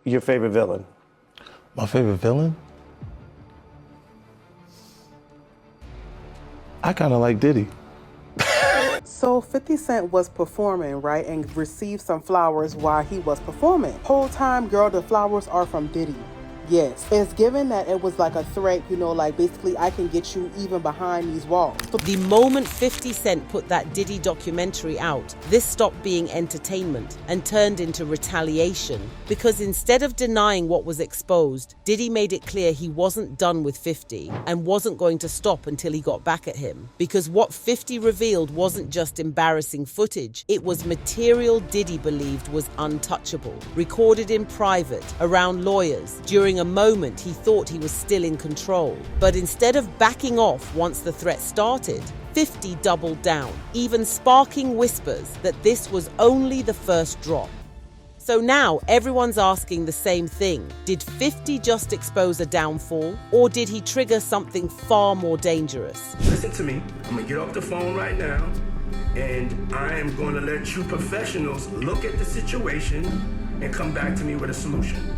your favorite villain? My favorite villain? I kind of like Diddy. So 50 Cent was performing, right, and received some flowers while he was performing. Whole time, girl, the flowers are from Diddy. Yes, it's given that it was like a threat, you know, like basically I can get you even behind these walls. The moment 50 Cent put that Diddy documentary out, this stopped being entertainment and turned into retaliation. Because instead of denying what was exposed, Diddy made it clear he wasn't done with 50 and wasn't going to stop until he got back at him. Because what 50 revealed wasn't just embarrassing footage, it was material Diddy believed was untouchable, recorded in private, around lawyers, during a moment he thought he was still in control. But instead of backing off once the threat started, 50 doubled down, even sparking whispers that this was only the first drop. So now everyone's asking the same thing. Did 50 just expose a downfall, or did he trigger something far more dangerous? Listen to me. I'm gonna get off the phone right now, and I am gonna let you professionals look at the situation and come back to me with a solution.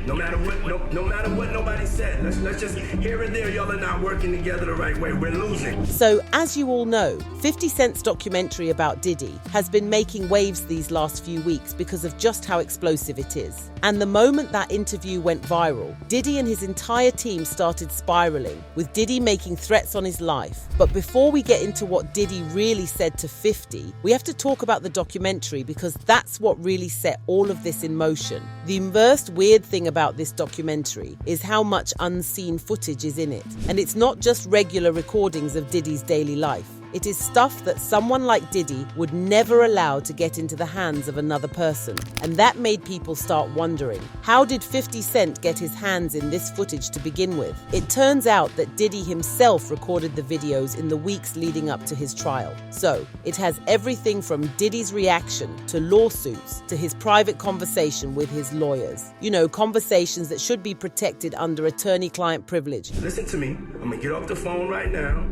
No matter what nobody said, let's just here and there, y'all are not working together the right way. We're losing. So, as you all know, 50 Cent's documentary about Diddy has been making waves these last few weeks because of just how explosive it is. And the moment that interview went viral, Diddy and his entire team started spiraling, with Diddy making threats on his life. But before we get into what Diddy really said to 50, we have to talk about the documentary because that's what really set all of this in motion. The most weird thing about this documentary is how much unseen footage is in it. And it's not just regular recordings of Diddy's daily life. It is stuff that someone like Diddy would never allow to get into the hands of another person. And that made people start wondering, how did 50 Cent get his hands in this footage to begin with? It turns out that Diddy himself recorded the videos in the weeks leading up to his trial. So, it has everything from Diddy's reaction to lawsuits to his private conversation with his lawyers. You know, conversations that should be protected under attorney-client privilege. Listen to me. I'm gonna get off the phone right now,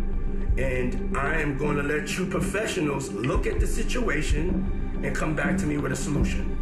and I am going to let you professionals look at the situation and come back to me with a solution.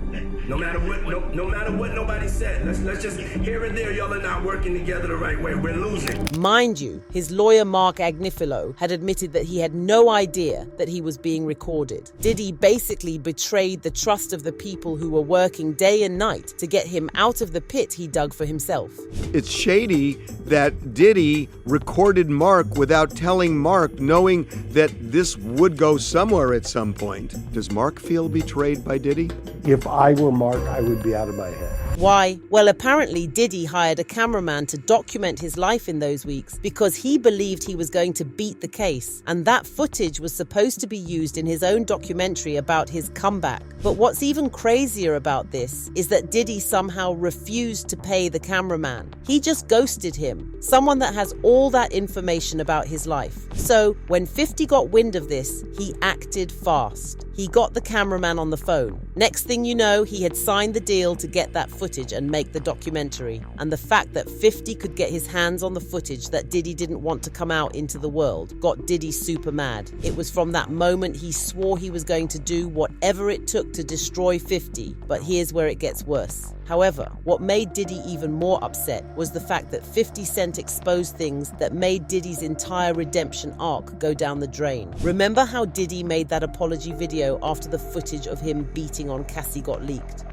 No matter what nobody said, let's just here and there, y'all are not working together the right way. We're losing. Mind you, his lawyer Mark Agnifilo had admitted that he had no idea that he was being recorded. Diddy basically betrayed the trust of the people who were working day and night to get him out of the pit he dug for himself. It's shady that Diddy recorded Mark without telling Mark, knowing that this would go somewhere at some point. Does Mark feel betrayed by Diddy? If I were Mark, I would be out of my head. Why? Well, apparently Diddy hired a cameraman to document his life in those weeks because he believed he was going to beat the case, and that footage was supposed to be used in his own documentary about his comeback. But what's even crazier about this is that Diddy somehow refused to pay the cameraman. He just ghosted him, someone that has all that information about his life. So when 50 got wind of this, he acted fast. He got the cameraman on the phone. Next thing you know, he had signed the deal to get that footage and make the documentary. And the fact that 50 could get his hands on the footage that Diddy didn't want to come out into the world got Diddy super mad. It was from that moment he swore he was going to do whatever it took to destroy 50. But here's where it gets worse. However, what made Diddy even more upset was the fact that 50 Cent exposed things that made Diddy's entire redemption arc go down the drain. Remember how Diddy made that apology video after the footage of him beating on Cassie got leaked?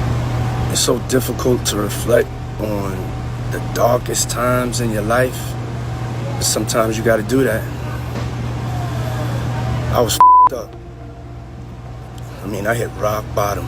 It's so difficult to reflect on the darkest times in your life. But sometimes you got to do that. I was up. I hit rock bottom.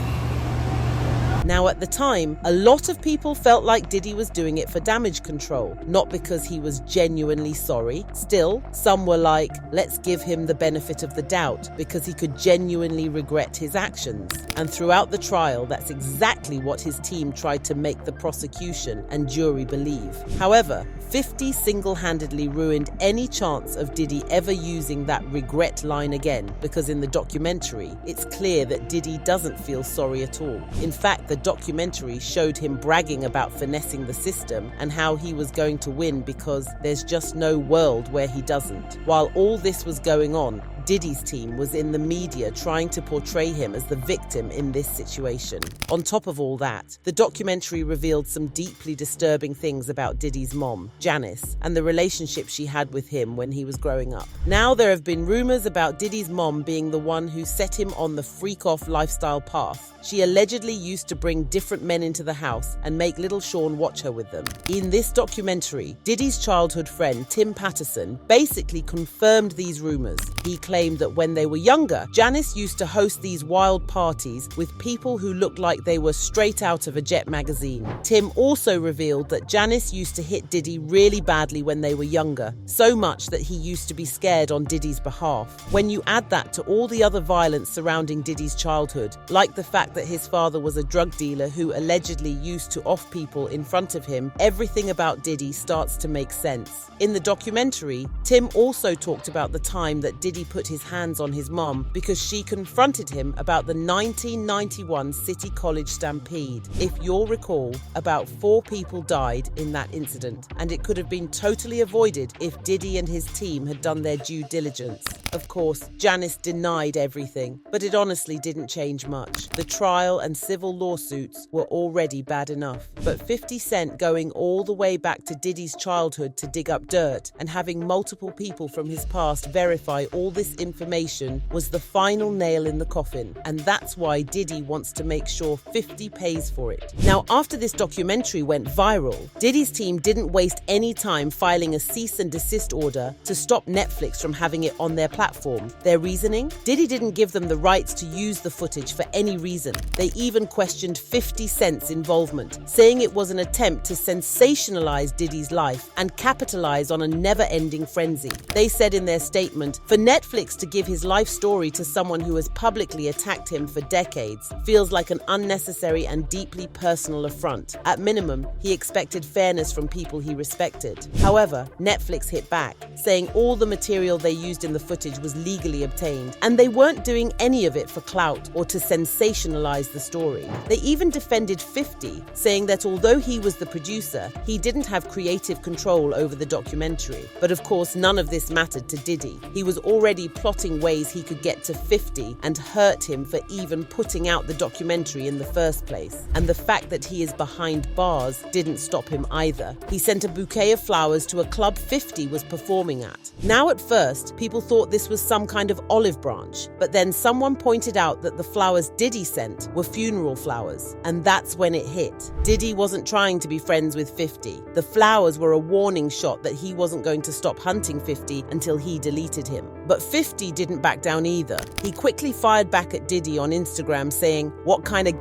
Now, at the time, a lot of people felt like Diddy was doing it for damage control, not because he was genuinely sorry. Still, some were like, let's give him the benefit of the doubt because he could genuinely regret his actions. And throughout the trial, that's exactly what his team tried to make the prosecution and jury believe. However, 50 single-handedly ruined any chance of Diddy ever using that regret line again, because in the documentary, it's clear that Diddy doesn't feel sorry at all. In fact, the documentary showed him bragging about finessing the system and how he was going to win because there's just no world where he doesn't. While all this was going on, Diddy's team was in the media trying to portray him as the victim in this situation. On top of all that, the documentary revealed some deeply disturbing things about Diddy's mom, Janice, and the relationship she had with him when he was growing up. Now there have been rumors about Diddy's mom being the one who set him on the freak-off lifestyle path. She allegedly used to bring different men into the house and make little Sean watch her with them. In this documentary, Diddy's childhood friend Tim Patterson basically confirmed these rumors. He claimed that when they were younger, Janice used to host these wild parties with people who looked like they were straight out of a Jet magazine. Tim also revealed that Janice used to hit Diddy really badly when they were younger, so much that he used to be scared on Diddy's behalf. When you add that to all the other violence surrounding Diddy's childhood, like the fact that his father was a drug dealer who allegedly used to off people in front of him, everything about Diddy starts to make sense. In the documentary, Tim also talked about the time that Diddy put his hands on his mom because she confronted him about the 1991 City College stampede. If you'll recall, about 4 people died in that incident, and it could have been totally avoided if Diddy and his team had done their due diligence. Of course, Janice denied everything, but it honestly didn't change much. The trial and civil lawsuits were already bad enough. But 50 Cent going all the way back to Diddy's childhood to dig up dirt and having multiple people from his past verify all this information was the final nail in the coffin. And that's why Diddy wants to make sure 50 pays for it. Now, after this documentary went viral, Diddy's team didn't waste any time filing a cease and desist order to stop Netflix from having it on their platform. Their reasoning? Diddy didn't give them the rights to use the footage for any reason. They even questioned 50 Cent's involvement, saying it was an attempt to sensationalize Diddy's life and capitalize on a never-ending frenzy. They said in their statement, for Netflix to give his life story to someone who has publicly attacked him for decades feels like an unnecessary and deeply personal affront. At minimum, he expected fairness from people he respected. However, Netflix hit back, saying all the material they used in the footage was legally obtained, and they weren't doing any of it for clout or to sensationalize the story. They even defended 50, saying that although he was the producer, he didn't have creative control over the documentary. But of course, none of this mattered to Diddy. He was already plotting ways he could get to 50 and hurt him for even putting out the documentary in the first place. And the fact that he is behind bars didn't stop him either. He sent a bouquet of flowers to a club 50 was performing at. Now at first, people thought this was some kind of olive branch, but then someone pointed out that the flowers Diddy sent were funeral flowers, and that's when it hit. Diddy wasn't trying to be friends with 50. The flowers were a warning shot that he wasn't going to stop hunting 50 until he deleted him. But 50 didn't back down either. He quickly fired back at Diddy on Instagram saying, "What kind of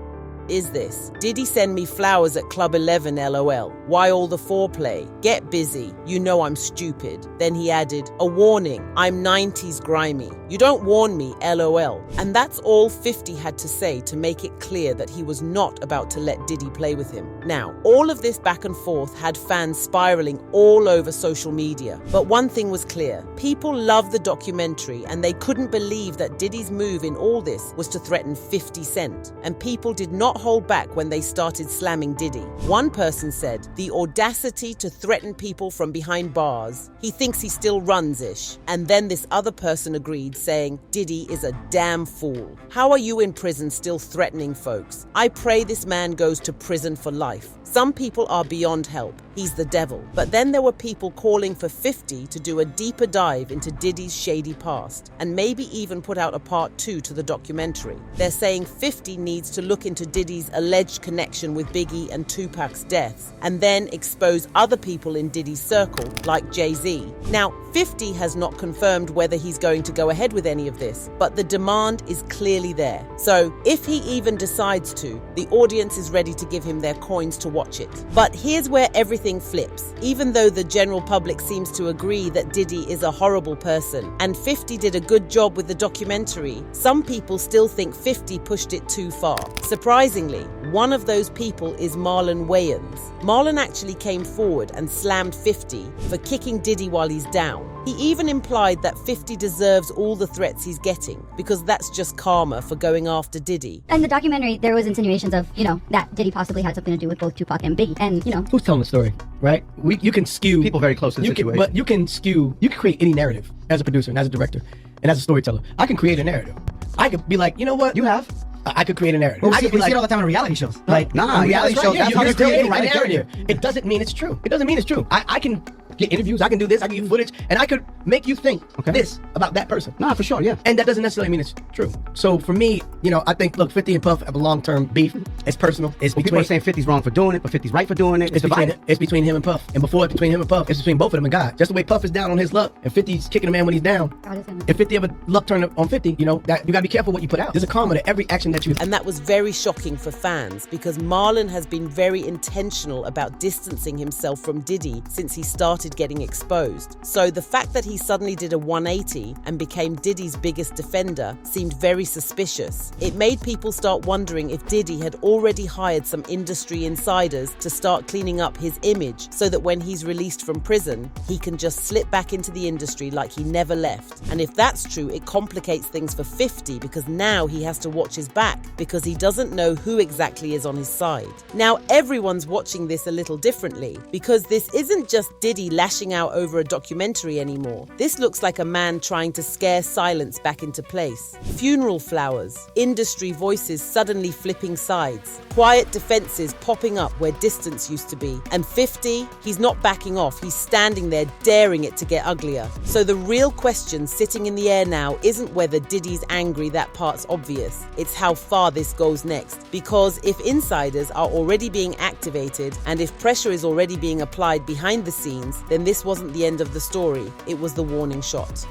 is this? Diddy send me flowers at Club 11 LOL. Why all the foreplay? Get busy. You know I'm stupid." Then he added, "A warning, I'm 90s grimy. You don't warn me, LOL." And that's all 50 had to say to make it clear that he was not about to let Diddy play with him. Now, all of this back and forth had fans spiraling all over social media. But one thing was clear. People loved the documentary and they couldn't believe that Diddy's move in all this was to threaten 50 Cent. And people did not hold back when they started slamming Diddy. One person said, "The audacity to threaten people from behind bars. He thinks he still runs-ish." And then this other person agreed, saying, "Diddy is a damn fool. How are you in prison still threatening folks? I pray this man goes to prison for life. Some people are beyond help. He's the devil." But then there were people calling for 50 to do a deeper dive into Diddy's shady past, and maybe even put out a part 2 to the documentary. They're saying 50 needs to look into Diddy's alleged connection with Biggie and Tupac's deaths, and then expose other people in Diddy's circle, like Jay-Z. Now, 50 has not confirmed whether he's going to go ahead with any of this, but the demand is clearly there. So, if he even decides to, the audience is ready to give him their coins to watch it. But here's where everything flips. Even though the general public seems to agree that Diddy is a horrible person, and 50 did a good job with the documentary, some people still think 50 pushed it too far. Surprisingly, one of those people is Marlon Wayans. Marlon actually came forward and slammed 50 for kicking Diddy while he's down. He even implied that 50 deserves all the threats he's getting, because that's just karma for going after Diddy. In the documentary, there was insinuations of, that Diddy possibly had something to do with both Tupac and Biggie. And, Who's telling the story, right? You can skew... People very close to the situation. But you can create any narrative as a producer and as a director. and as a storyteller, I can create a narrative. I could be like, you know what? You have. I could create a narrative. Well, I we could be see it all the time in reality shows. Like, reality shows, that's how you're they creating create a narrative. It doesn't mean it's true. It doesn't mean it's true. I can get interviews, I can do this, I can get footage, and I could make you think this about that person. Nah, for sure, yeah. And that doesn't necessarily mean it's true. So for me, you know, I think, look, 50 and Puff have a long-term beef. It's personal. It's Well, people between... are saying 50's wrong for doing it, but 50's right for doing it. It's between him and Puff. And before it's between him and Puff, it's between both of them and God. Just the way Puff is down on his luck and 50's kicking a man when he's down. God is gonna- If 50 ever luck turn on 50, you know, that you gotta be careful what you put out. There's a karma to every action that you... And that was very shocking for fans because Marlon has been very intentional about distancing himself from Diddy since he started getting exposed. So the fact that he suddenly did a 180 and became Diddy's biggest defender seemed very suspicious. It made people start wondering if Diddy had already hired some industry insiders to start cleaning up his image so that when he's released from prison, he can just slip back into the industry like he never left. And if that's true, it complicates things for 50 because now he has to watch his back because he doesn't know who exactly is on his side. Now, everyone's watching this a little differently because this isn't just Diddy lashing out over a documentary anymore. This looks like a man trying to scare silence back into place. Funeral flowers, industry voices suddenly flipping sides, quiet defenses popping up where distance used to be. And 50, he's not backing off, he's standing there daring it to get uglier. So the real question sitting in the air now isn't whether Diddy's angry, that part's obvious. It's how far this goes next. Because if insiders are already being activated and if pressure is already being applied behind the scenes, then this wasn't the end of the story. It was the warning shot.